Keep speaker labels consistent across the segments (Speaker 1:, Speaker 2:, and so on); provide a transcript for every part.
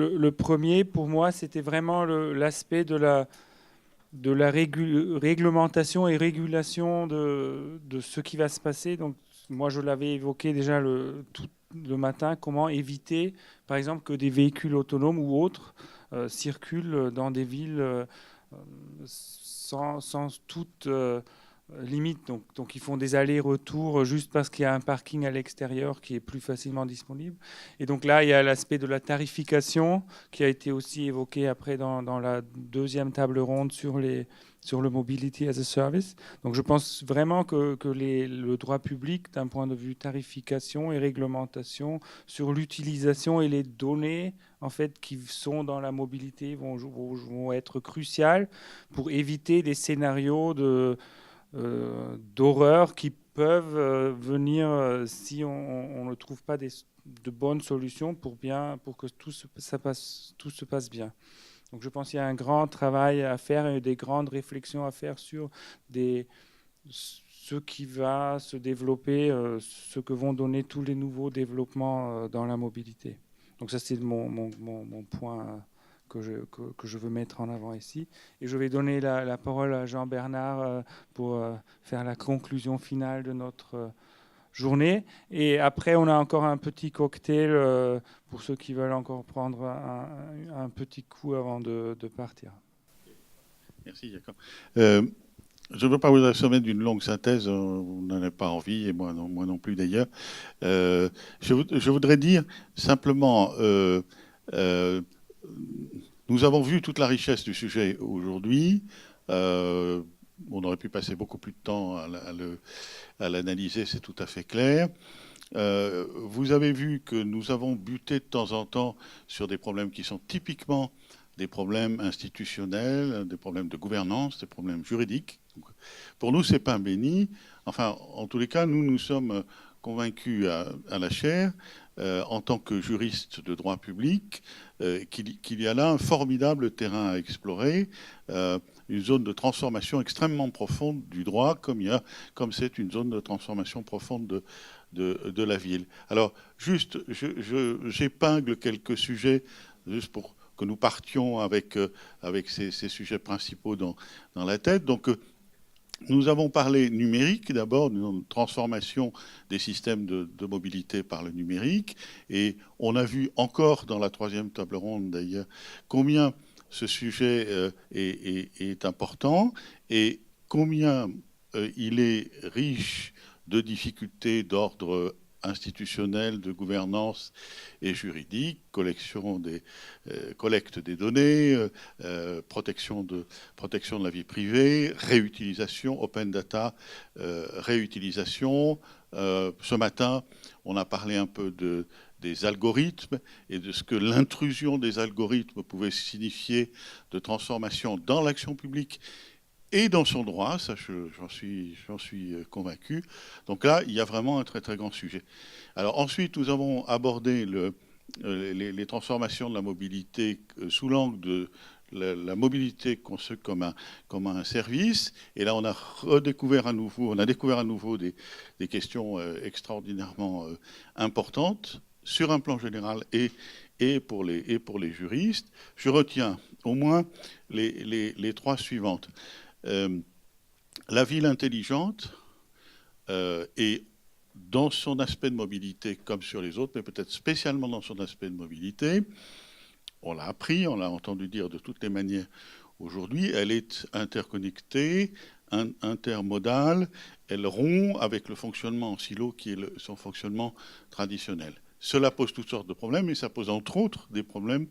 Speaker 1: le premier, pour moi, c'était vraiment l'aspect de la réglementation et régulation de ce qui va se passer. Donc, moi, je l'avais évoqué déjà tout le matin, comment éviter, par exemple, que des véhicules autonomes ou autres circulent dans des villes sans toute limite. Donc, ils font des allers-retours juste parce qu'il y a un parking à l'extérieur qui est plus facilement disponible. Et donc là, il y a l'aspect de la tarification qui a été aussi évoqué après dans la deuxième table ronde sur le Mobility as a Service. Donc je pense vraiment que le droit public, d'un point de vue tarification et réglementation, sur l'utilisation et les données en fait, qui sont dans la mobilité vont être cruciales pour éviter des scénarios d'horreur qui peuvent venir si on ne trouve pas de bonnes solutions pour que tout se passe bien. Donc je pense qu'il y a un grand travail à faire et des grandes réflexions à faire sur ce qui va se développer, ce que vont donner tous les nouveaux développements dans la mobilité. Donc ça, c'est mon point que je veux mettre en avant ici. Et je vais donner la parole à Jean-Bernard pour faire la conclusion finale de notre journée. Et après, on a encore un petit cocktail pour ceux qui veulent encore prendre un petit coup avant de partir.
Speaker 2: Merci, Jacob. Je ne veux pas vous assommer d'une longue synthèse, vous n'en avez pas envie, et moi non plus d'ailleurs. Je voudrais dire simplement, nous avons vu toute la richesse du sujet aujourd'hui. On aurait pu passer beaucoup plus de temps à l'analyser, c'est tout à fait clair. Vous avez vu que nous avons buté de temps en temps sur des problèmes qui sont typiquement des problèmes institutionnels, des problèmes de gouvernance, des problèmes juridiques. Donc, pour nous, c'est pain béni. Enfin, en tous les cas, nous sommes convaincus à la chaire, en tant que juristes de droit public, qu'il y a là un formidable terrain à explorer, une zone de transformation extrêmement profonde du droit, comme c'est une zone de transformation profonde de la ville. Alors, juste, j'épingle quelques sujets, juste pour que nous partions avec ces sujets principaux dans la tête. Donc, nous avons parlé numérique d'abord, d'une transformation des systèmes de mobilité par le numérique. Et on a vu encore dans la troisième table ronde d'ailleurs combien ce sujet est important et combien il est riche de difficultés d'ordre institutionnelle, de gouvernance et juridique, collecte des données, protection de la vie privée, réutilisation, open data, réutilisation. Ce matin, on a parlé un peu des algorithmes et de ce que l'intrusion des algorithmes pouvait signifier de transformation dans l'action publique et dans son droit, ça j'en suis convaincu. Donc là, il y a vraiment un très très grand sujet. Alors ensuite, nous avons abordé les transformations de la mobilité sous l'angle de la mobilité conçue comme un service. Et là, on a découvert à nouveau des questions extraordinairement importantes sur un plan général et pour les juristes. Je retiens au moins les trois suivantes. La ville intelligente est dans son aspect de mobilité comme sur les autres, mais peut-être spécialement dans son aspect de mobilité. On l'a appris, on l'a entendu dire de toutes les manières aujourd'hui, elle est interconnectée, intermodale, elle rompt avec le fonctionnement en silo qui est son fonctionnement traditionnel. Cela pose toutes sortes de problèmes et ça pose entre autres des problèmes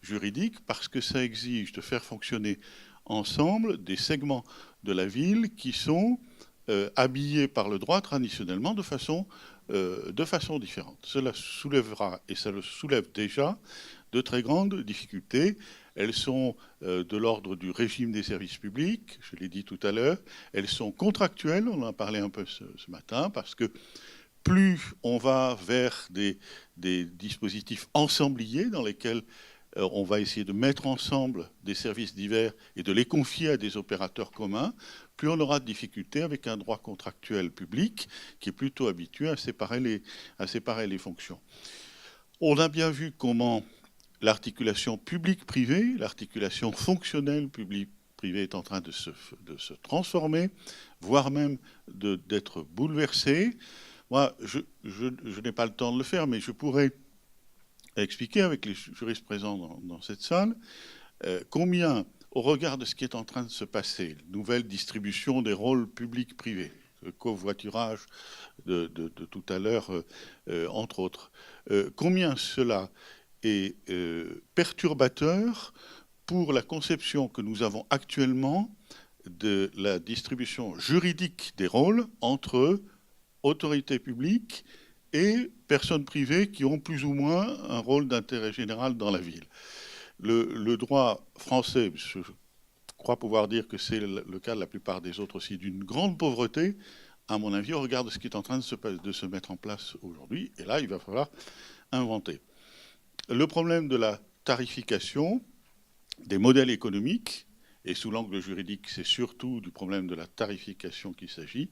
Speaker 2: juridiques parce que ça exige de faire fonctionner ensemble des segments de la ville qui sont habillés par le droit traditionnellement de façon différente. Cela soulèvera, et ça le soulève déjà, de très grandes difficultés. Elles sont de l'ordre du régime des services publics, je l'ai dit tout à l'heure. Elles sont contractuelles, on en a parlé un peu ce matin, parce que plus on va vers des dispositifs ensembliers dans lesquels on va essayer de mettre ensemble des services divers et de les confier à des opérateurs communs, plus on aura de difficultés avec un droit contractuel public qui est plutôt habitué à séparer les fonctions. On a bien vu comment l'articulation publique-privée, l'articulation fonctionnelle publique-privée est en train de se transformer, voire même d'être bouleversée. Moi, je n'ai pas le temps de le faire, mais je pourrais expliquer avec les juristes présents dans cette salle combien, au regard de ce qui est en train de se passer, nouvelle distribution des rôles publics-privés, le covoiturage de tout à l'heure, entre autres, combien cela est perturbateur pour la conception que nous avons actuellement de la distribution juridique des rôles entre autorités publiques et personnes privées qui ont plus ou moins un rôle d'intérêt général dans la ville. Le droit français, je crois pouvoir dire que c'est le cas de la plupart des autres aussi, d'une grande pauvreté, à mon avis, au regard de ce qui est en train de se mettre en place aujourd'hui. Et là, il va falloir inventer. Le problème de la tarification, des modèles économiques, et sous l'angle juridique, c'est surtout du problème de la tarification qu'il s'agit.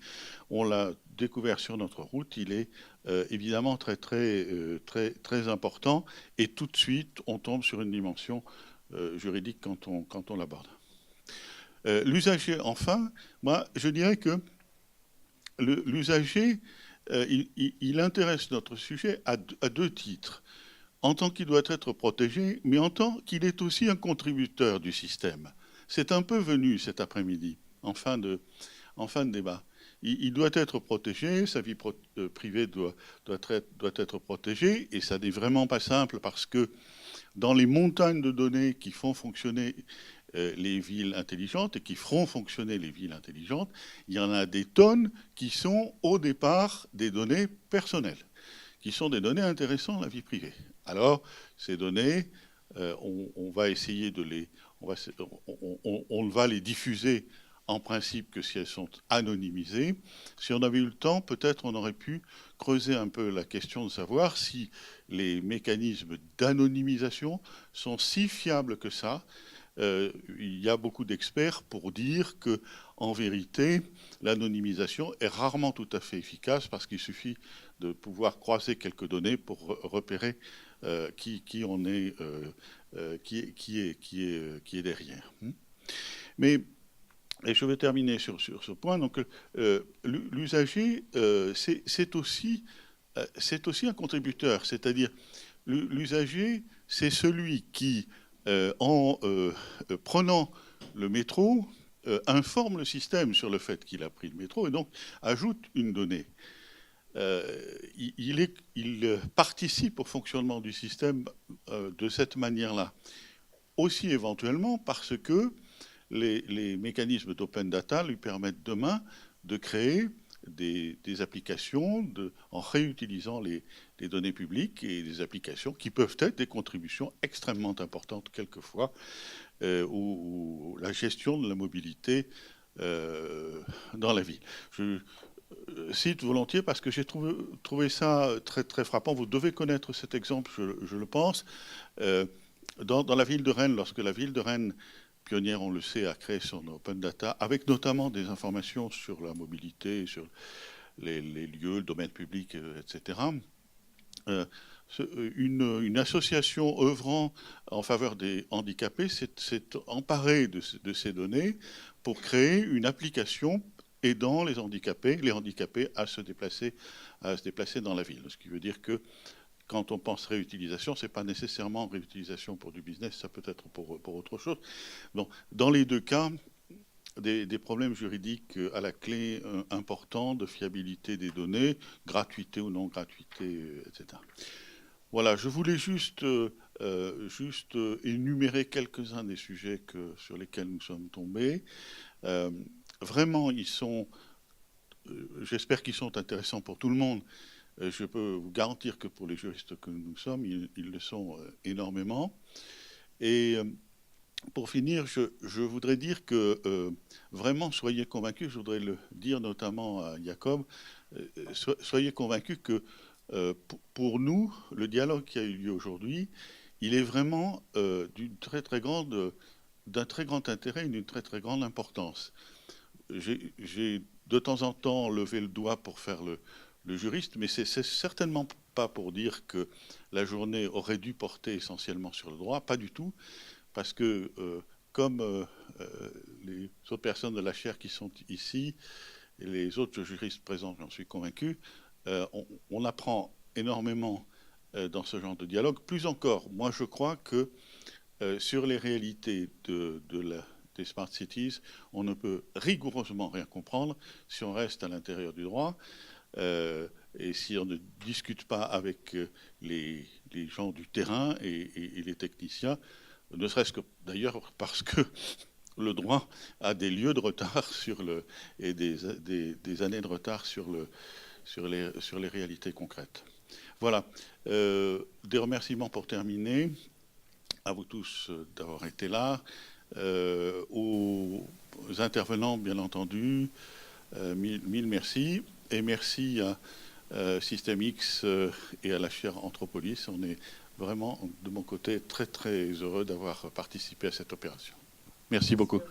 Speaker 2: On l'a découvert sur notre route, il est évidemment très important, et tout de suite, on tombe sur une dimension juridique quand on l'aborde. L'usager, enfin, moi, je dirais que l'usager, il intéresse notre sujet à deux titres. En tant qu'il doit être protégé, mais en tant qu'il est aussi un contributeur du système. C'est un peu venu cet après-midi, en fin de débat. Il doit être protégé, sa vie privée doit être protégée, et ça n'est vraiment pas simple parce que dans les montagnes de données qui font fonctionner les villes intelligentes et qui feront fonctionner les villes intelligentes, il y en a des tonnes qui sont au départ des données personnelles, qui sont des données intéressant à la vie privée. Alors, ces données, on va essayer de les... On va les diffuser en principe que si elles sont anonymisées. Si on avait eu le temps, peut-être on aurait pu creuser un peu la question de savoir si les mécanismes d'anonymisation sont si fiables que ça. Il y a beaucoup d'experts pour dire que, en vérité, l'anonymisation est rarement tout à fait efficace parce qu'il suffit de pouvoir croiser quelques données pour repérer qui on est, qui est derrière. Mais, et je vais terminer sur ce point, donc l'usager, c'est aussi un contributeur, c'est-à-dire l'usager, c'est celui qui, en prenant le métro, informe le système sur le fait qu'il a pris le métro et donc ajoute une donnée. Il participe au fonctionnement du système de cette manière-là. Aussi éventuellement parce que les mécanismes d'open data lui permettent demain de créer des applications en réutilisant les données publiques et des applications qui peuvent être des contributions extrêmement importantes quelquefois ou la gestion de la mobilité dans la ville. Je cite volontiers parce que j'ai trouvé ça très, très frappant. Vous devez connaître cet exemple, je le pense. Dans la ville de Rennes, lorsque la ville de Rennes, pionnière, on le sait, a créé son open data, avec notamment des informations sur la mobilité, sur les lieux, le domaine public, etc., une association œuvrant en faveur des handicapés s'est emparée de ces données pour créer une application aidant les handicapés à se déplacer dans la ville. Ce qui veut dire que quand on pense réutilisation, ce n'est pas nécessairement réutilisation pour du business, ça peut être pour autre chose. Donc, dans les deux cas, des problèmes juridiques à la clé importants de fiabilité des données, gratuité ou non gratuité, etc. Voilà, je voulais juste énumérer quelques-uns des sujets sur lesquels nous sommes tombés. Vraiment, j'espère qu'ils sont intéressants pour tout le monde. Je peux vous garantir que pour les juristes que nous sommes, ils le sont énormément. Et pour finir, je voudrais dire que vraiment, soyez convaincus, je voudrais le dire notamment à Jacob, soyez convaincus que pour nous, le dialogue qui a eu lieu aujourd'hui, il est vraiment d'un très grand intérêt et d'une très très grande importance. J'ai de temps en temps levé le doigt pour faire le juriste, mais c'est certainement pas pour dire que la journée aurait dû porter essentiellement sur le droit, pas du tout, parce que comme les autres personnes de la chaire qui sont ici, et les autres juristes présents, j'en suis convaincu, on apprend énormément dans ce genre de dialogue. Plus encore, moi je crois que sur les réalités des smart cities, on ne peut rigoureusement rien comprendre si on reste à l'intérieur du droit et si on ne discute pas avec les gens du terrain et les techniciens, ne serait-ce que d'ailleurs parce que le droit a des lieux de retard et des années de retard sur les réalités concrètes. Voilà. Des remerciements pour terminer. À vous tous d'avoir été là. Aux intervenants, bien entendu, mille merci. Et merci à Système X et à la chaire Anthropolis. On est vraiment, de mon côté, très très heureux d'avoir participé à cette opération. Merci beaucoup.